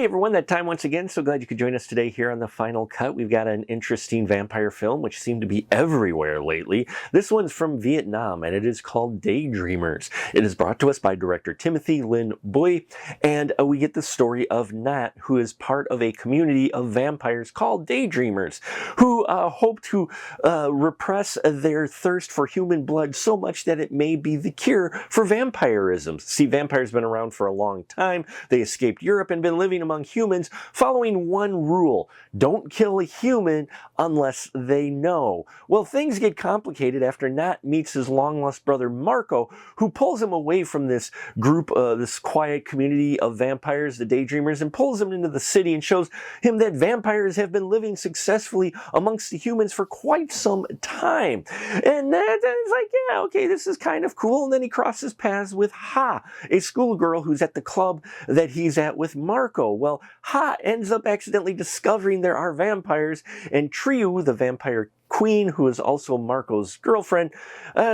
everyone, that time once again. So glad you could join us today here on The Final Cut. We've got an interesting vampire film which seemed to be everywhere lately. This one's from Vietnam and it is called Daydreamers. It is brought to us by director Timothy Lin Bui, and we get the story of Nat, who is part of a community of vampires called Daydreamers, who hope to repress their thirst for human blood so much that it may be the cure for vampirism. See, vampires have been around for a long time. They escaped Europe and been living among humans following one rule: don't kill a human unless they know. Well, things get complicated after Nat meets his long-lost brother Marco, who pulls him away from this group, this quiet community of vampires, the Daydreamers, and pulls him into the city and shows him that vampires have been living successfully amongst the humans for quite some time. And Nat's like, yeah, okay, this is kind of cool. And then he crosses paths with Ha, a schoolgirl who's at the club that he's at with Marco. Well, Ha ends up accidentally discovering there are vampires, and Triu, the vampire queen, who is also Marco's girlfriend,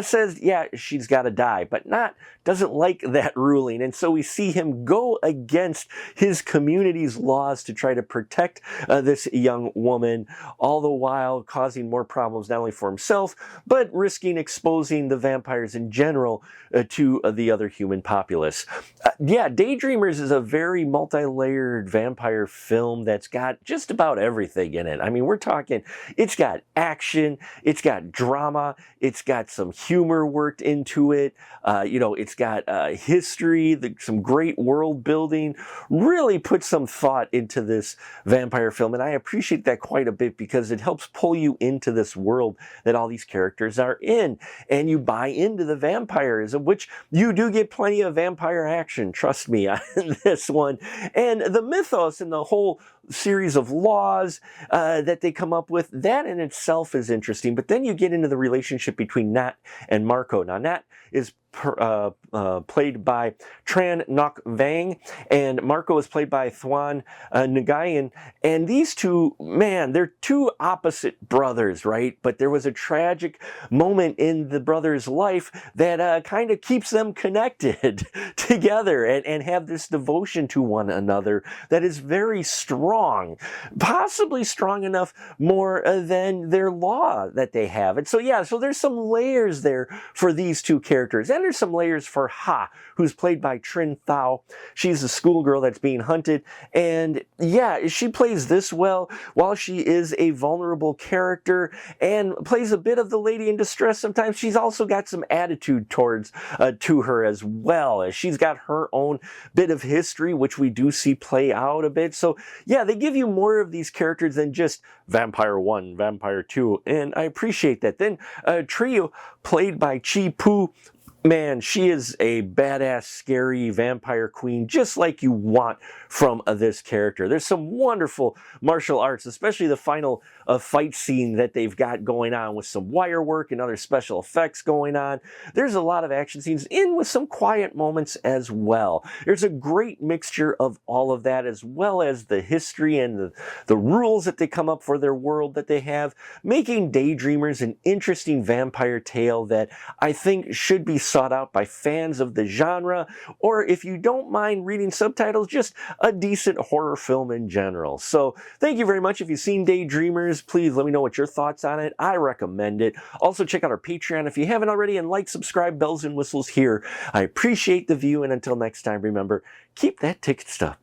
says, yeah, she's got to die. But Nat doesn't like that ruling, and so we see him go against his community's laws to try to protect this young woman, all the while causing more problems not only for himself, but risking exposing the vampires in general to the other human populace. Yeah, Daydreamers is a very multi-layered vampire film that's got just about everything in it. I mean, we're talking, it's got action, it's got drama, it's got some humor worked into it, it's got history, some great world building, really put some thought into this vampire film, and I appreciate that quite a bit because it helps pull you into this world that all these characters are in, and you buy into the vampires, of which you do get plenty of vampire action, trust me, on this one. And the mythos and the whole series of laws that they come up with, that in itself is interesting. But then you get into the relationship between Nat and Marco. Now, Nat is played by Tran Ngoc Vang, and Marco is played by Thuan Nguyen. And these two, man, they're two opposite brothers, right? But there was a tragic moment in the brothers' life that kind of keeps them connected together and have this devotion to one another that is very strong, possibly strong enough more than their law that they have. And so, yeah, so there's some layers there for these two characters. And there's some layers for Ha, who's played by Trinh Thao. She's a schoolgirl that's being hunted, and yeah, she plays this well while she is a vulnerable character and plays a bit of the lady in distress. Sometimes she's also got some attitude towards to her as well. She's got her own bit of history, which we do see play out a bit. So yeah, they give you more of these characters than just Vampire 1, Vampire 2, and I appreciate that. Then Trio, played by Chi Pu. Man, she is a badass, scary vampire queen, just like you want from this character. There's some wonderful martial arts, especially the final fight scene that they've got going on with some wire work and other special effects going on. There's a lot of action scenes in with some quiet moments as well. There's a great mixture of all of that, as well as the history and the rules that they come up for their world that they have, making Daydreamers an interesting vampire tale that I think should be sought out by fans of the genre, or if you don't mind reading subtitles, just a decent horror film in general. So thank you very much. If you've seen Daydreamers, please let me know what your thoughts on it. I recommend it. Also check out our Patreon if you haven't already, and like, subscribe, bells and whistles here. I appreciate the view, and until next time, remember, keep that ticket stub.